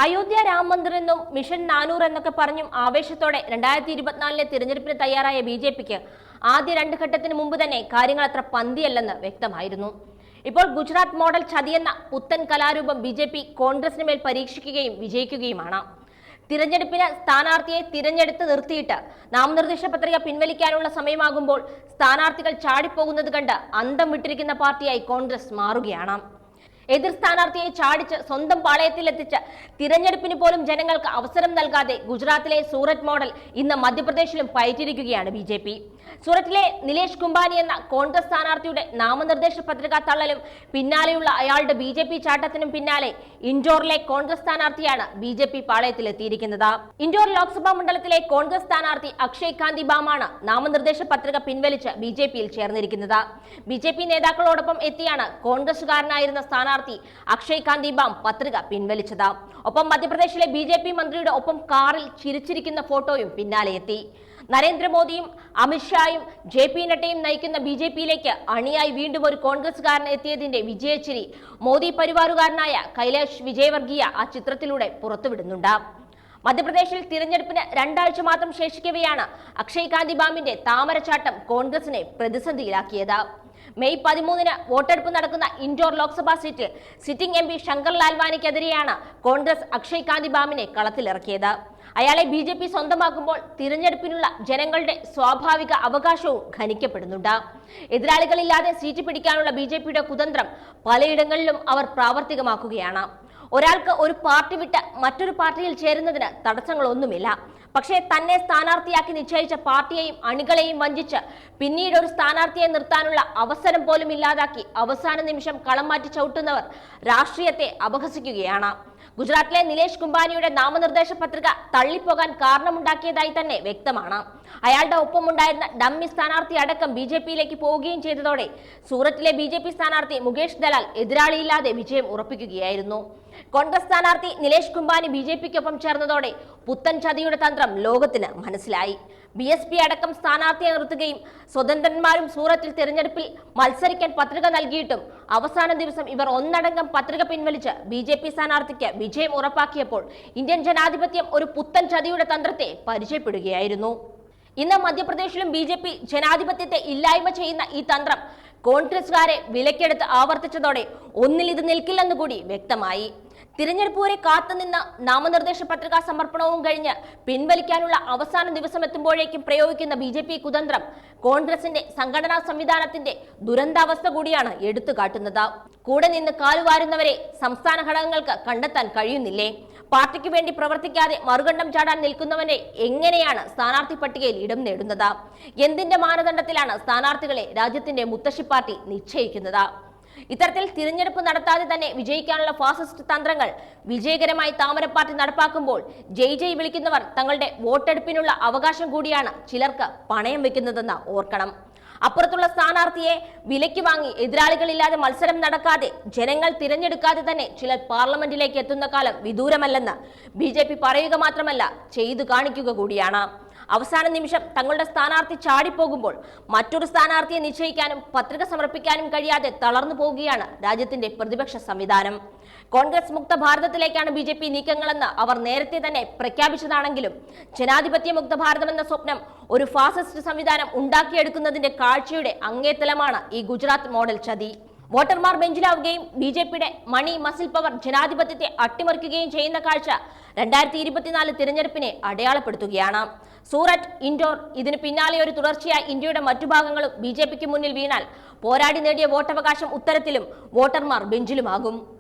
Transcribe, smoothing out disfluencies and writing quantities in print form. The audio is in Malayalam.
അയോധ്യ രാം മന്ദിർ എന്നും മിഷൻ 400 എന്നൊക്കെ പറഞ്ഞും ആവേശത്തോടെ 2024 തിരഞ്ഞെടുപ്പിന് തയ്യാറായ ബി.ജെ.പിക്ക് ആദ്യ രണ്ട് ഘട്ടത്തിന് മുമ്പ് തന്നെ കാര്യങ്ങൾ അത്ര പന്തിയല്ലെന്ന് വ്യക്തമായിരുന്നു. ഇപ്പോൾ ഗുജറാത്ത് മോഡൽ ചതിയെന്ന പുത്തൻ കലാരൂപം ബി.ജെ.പി കോൺഗ്രസിന് മേൽ പരീക്ഷിക്കുകയും വിജയിക്കുകയുമാണ്. തിരഞ്ഞെടുപ്പിന് സ്ഥാനാർത്ഥിയെ തിരഞ്ഞെടുത്ത് നിർത്തിയിട്ട് നാമനിർദ്ദേശ പത്രിക പിൻവലിക്കാനുള്ള സമയമാകുമ്പോൾ സ്ഥാനാർത്ഥികൾ ചാടിപ്പോകുന്നത് കണ്ട് അന്തം വിട്ടിരിക്കുന്ന പാർട്ടിയായി കോൺഗ്രസ് മാറുകയാണ്. എതിർ സ്ഥാനാർത്ഥിയെ ചാടിച്ച് സ്വന്തം പാളയത്തിലെത്തിച്ച് തിരഞ്ഞെടുപ്പിന് പോലും ജനങ്ങൾക്ക് അവസരം നൽകാതെ ഗുജറാത്തിലെ സൂററ്റ് മോഡൽ ഇന്ന് മധ്യപ്രദേശിലും പയറ്റിരിക്കുകയാണ് ബി.ജെ.പി. സൂററ്റിലെ നിലേഷ് കുംബാനി എന്ന കോൺഗ്രസ് സ്ഥാനാർത്ഥിയുടെ നാമനിർദ്ദേശ പത്രിക തള്ളലും പിന്നാലെയുള്ള അയാളുടെ ബി.ജെ.പി ചാട്ടത്തിനും പിന്നാലെ ഇൻഡോറിലെ കോൺഗ്രസ് സ്ഥാനാർത്ഥിയാണ് ബി.ജെ.പി പാളയത്തിലെത്തിയിരിക്കുന്നത്. ഇൻഡോർ ലോക്സഭാ മണ്ഡലത്തിലെ കോൺഗ്രസ് സ്ഥാനാർത്ഥി അക്ഷയ് കാന്തി ബാമാണ് നാമനിർദ്ദേശ പത്രിക പിൻവലിച്ച് ബി.ജെ.പിയിൽ ചേർന്നിരിക്കുന്നത്. ബി.ജെ.പി നേതാക്കളോടൊപ്പം എത്തിയാണ് കോൺഗ്രസുകാരനായിരുന്ന സ്ഥാനാർത്ഥി അക്ഷയ് കാന്തി ബാം പത്രിക പിൻവലിച്ചത്. ഒപ്പം മധ്യപ്രദേശിലെ ബി.ജെ.പി മന്ത്രിയുടെ ഒപ്പം കാറിൽ ചിരിച്ചിരിക്കുന്ന ഫോട്ടോയും പിന്നാലെ എത്തി. നരേന്ദ്രമോദിയും അമിത്ഷായും ജെ.പി നഡ്ഡയും നയിക്കുന്ന ബി.ജെ.പിയിലേക്ക് അണിയായി വീണ്ടും ഒരു കോൺഗ്രസുകാരൻ എത്തിയതിന്റെ വിജയച്ചിരി മോദി പരിവാറുകാരനായ കൈലാഷ് വിജയവർഗീയ ആ ചിത്രത്തിലൂടെ പുറത്തുവിടുന്നുണ്ട്. മധ്യപ്രദേശിൽ തിരഞ്ഞെടുപ്പിന് 2 ആഴ്ച മാത്രം ശേഷിക്കവെയാണ് അക്ഷയ് കാന്തി ബാമിന്റെ താമരച്ചാട്ടം കോൺഗ്രസിനെ പ്രതിസന്ധിയിലാക്കിയത്. മെയ് 13 വോട്ടെടുപ്പ് നടക്കുന്ന ഇൻഡോർ ലോക്സഭാ സീറ്റിൽ സിറ്റിംഗ് എം പി ശങ്കർ ലാൽവാനിക്കെതിരെയാണ് കോൺഗ്രസ് അക്ഷയ് കാന്തി ബാമിനെ കളത്തിലിറക്കിയത്. അയാളെ ബി.ജെ.പി സ്വന്തമാക്കുമ്പോൾ തിരഞ്ഞെടുപ്പിനുള്ള ജനങ്ങളുടെ സ്വാഭാവിക അവകാശവും ഖനിക്കപ്പെടുന്നുണ്ട്. എതിരാളികളില്ലാതെ സീറ്റ് പിടിക്കാനുള്ള ബി.ജെ.പിയുടെ കുതന്ത്രം പലയിടങ്ങളിലും അവർ പ്രാവർത്തികമാക്കുകയാണ്. ഒരാൾക്ക് ഒരു പാർട്ടി വിട്ട് മറ്റൊരു പാർട്ടിയിൽ ചേരുന്നതിന് തടസ്സങ്ങളൊന്നുമില്ല. പക്ഷേ തന്നെ സ്ഥാനാർത്ഥിയാക്കി നിശ്ചയിച്ച പാർട്ടിയെയും അണികളെയും വഞ്ചിച്ച് പിന്നീട് ഒരു സ്ഥാനാർത്ഥിയെ നിർത്താനുള്ള അവസരം പോലും ഇല്ലാതാക്കി അവസാന നിമിഷം കളം മാറ്റി ചവിട്ടുന്നവർ രാഷ്ട്രീയത്തെ അപഹസിക്കുകയാണ്. ഗുജറാത്തിലെ നിലേഷ് കുംബാനിയുടെ നാമനിർദ്ദേശ പത്രിക തള്ളിപ്പോകാൻ കാരണമുണ്ടാക്കിയതായി തന്നെ വ്യക്തമാണ്. അയാളുടെ ഒപ്പമുണ്ടായിരുന്ന ഡമ്മി സ്ഥാനാർത്ഥി അടക്കം ബി.ജെ.പിയിലേക്ക് പോവുകയും ചെയ്തതോടെ സൂററ്റിലെ ബി.ജെ.പി സ്ഥാനാർത്ഥി മുകേഷ് ദലാൽ എതിരാളിയില്ലാതെ വിജയം ഉറപ്പിക്കുകയായിരുന്നു. കോൺഗ്രസ് സ്ഥാനാർത്ഥി നിലേഷ് കുംബാനി ബി.ജെ.പിക്കൊപ്പം ചേർന്നതോടെ പുത്തൻ ചതിയുടെ തന്ത്രം ലോകത്തിന് മനസ്സിലായി. ബി.എസ്.പി അടക്കം സ്ഥാനാർത്ഥിയെ നിർത്തുകയും സ്വതന്ത്രന്മാരും സൂറത്തിൽ തിരഞ്ഞെടുപ്പിൽ മത്സരിക്കാൻ പത്രിക നൽകിയിട്ടും അവസാന ദിവസം ഇവർ ഒന്നടങ്കം പത്രിക പിൻവലിച്ച് ബി.ജെ.പി സ്ഥാനാർത്ഥിക്ക് വിജയം ഉറപ്പാക്കിയപ്പോൾ ഇന്ത്യൻ ജനാധിപത്യം ഒരു പുത്തൻ ചതിയുടെ തന്ത്രത്തെ പരിചയപ്പെടുകയായിരുന്നു. ഇന്ന് മധ്യപ്രദേശിലും ബി.ജെ.പി ജനാധിപത്യത്തെ ഇല്ലായ്മ ചെയ്യുന്ന ഈ തന്ത്രം കോൺഗ്രസുകാരെ വിലക്കെടുത്ത് ആവർത്തിച്ചതോടെ ഒന്നിൽ ഇത് നിൽക്കില്ലെന്ന് കൂടി വ്യക്തമായി. തിരഞ്ഞെടുപ്പ് വരെ കാത്തുനിന്ന നാമനിർദ്ദേശ പത്രികാ സമർപ്പണവും കഴിഞ്ഞ് പിൻവലിക്കാനുള്ള അവസാന ദിവസം എത്തുമ്പോഴേക്കും പ്രയോഗിക്കുന്ന ബി.ജെ.പി കുതന്ത്രം കോൺഗ്രസിന്റെ സംഘടനാ സംവിധാനത്തിന്റെ ദുരന്താവസ്ഥ കൂടിയാണ് എടുത്തു കാട്ടുന്നത്. കൂടെ നിന്ന് കാലുവാരുന്നവരെ സംസ്ഥാന ഘടകങ്ങൾക്ക് കണ്ടെത്താൻ കഴിയുന്നില്ലേ? പാർട്ടിക്ക് വേണ്ടി പ്രവർത്തിക്കാതെ മറുകണ്ഠം ചാടാൻ നിൽക്കുന്നവനെ എങ്ങനെയാണ് സ്ഥാനാർത്ഥി പട്ടികയിൽ ഇടം നേടുന്നത്? എന്തിന്റെ മാനദണ്ഡത്തിലാണ് സ്ഥാനാർത്ഥികളെ രാജ്യത്തിന്റെ മുത്തശ്ശി പാർട്ടി നിശ്ചയിക്കുന്നത്? ഇത്തരത്തിൽ തിരഞ്ഞെടുപ്പ് നടത്താതെ തന്നെ വിജയിക്കാനുള്ള ഫാസിസ്റ്റ് തന്ത്രങ്ങൾ വിജയകരമായി താമര പാർട്ടി നടപ്പാക്കുമ്പോൾ ജയ് ജയ് വിളിക്കുന്നവർ തങ്ങളുടെ വോട്ടെടുപ്പിനുള്ള അവകാശം കൂടിയാണ് ചിലർക്ക് പണയം വെക്കുന്നതെന്ന് ഓർക്കണം. അപ്പുറത്തുള്ള സ്ഥാനാർത്ഥിയെ വിലയ്ക്ക് വാങ്ങി എതിരാളികളില്ലാതെ മത്സരം നടക്കാതെ ജനങ്ങൾ തിരഞ്ഞെടുക്കാതെ തന്നെ ചിലർ പാർലമെന്റിലേക്ക് എത്തുന്ന കാലം വിദൂരമല്ലെന്ന് ബി.ജെ.പി പറയുക മാത്രമല്ല ചെയ്തു കാണിക്കുക കൂടിയാണ്. അവസാന നിമിഷം തങ്ങളുടെ സ്ഥാനാർത്ഥി ചാടിപ്പോകുമ്പോൾ മറ്റൊരു സ്ഥാനാർത്ഥിയെ നിശ്ചയിക്കാനും പത്രിക സമർപ്പിക്കാനും കഴിയാതെ തളർന്നു പോവുകയാണ് രാജ്യത്തിന്റെ പ്രതിപക്ഷ സംവിധാനം. കോൺഗ്രസ് മുക്ത ഭാരതത്തിലേക്കാണ് ബി.ജെ.പി നീക്കങ്ങളെന്ന് അവർ നേരത്തെ തന്നെ പ്രഖ്യാപിച്ചതാണെങ്കിലും ജനാധിപത്യ മുക്ത ഭാരതമെന്ന സ്വപ്നം ഒരു ഫാസിസ്റ്റ് സംവിധാനം ഉണ്ടാക്കിയെടുക്കുന്നതിന്റെ കാഴ്ചയുടെ അങ്ങേത്തലമാണ് ഈ ഗുജറാത്ത് മോഡൽ ചതി. വോട്ടർമാർ ബെഞ്ചിലാവുകയും ബി.ജെ.പിയുടെ മണി മസിൽ പവർ ജനാധിപത്യത്തെ അട്ടിമറിക്കുകയും ചെയ്യുന്ന കാഴ്ച 2024 തിരഞ്ഞെടുപ്പിനെ അടയാളപ്പെടുത്തുകയാണ്. സൂററ്റ്, ഇൻഡോർ, ഇതിന് പിന്നാലെ ഒരു തുടർച്ചയായി ഇന്ത്യയുടെ മറ്റു ഭാഗങ്ങളും ബി.ജെ.പിക്ക് മുന്നിൽ വീണാൽ പോരാടി നേടിയ വോട്ടവകാശം ഉത്തരത്തിലും വോട്ടർമാർ ബെഞ്ചിലുമാകും.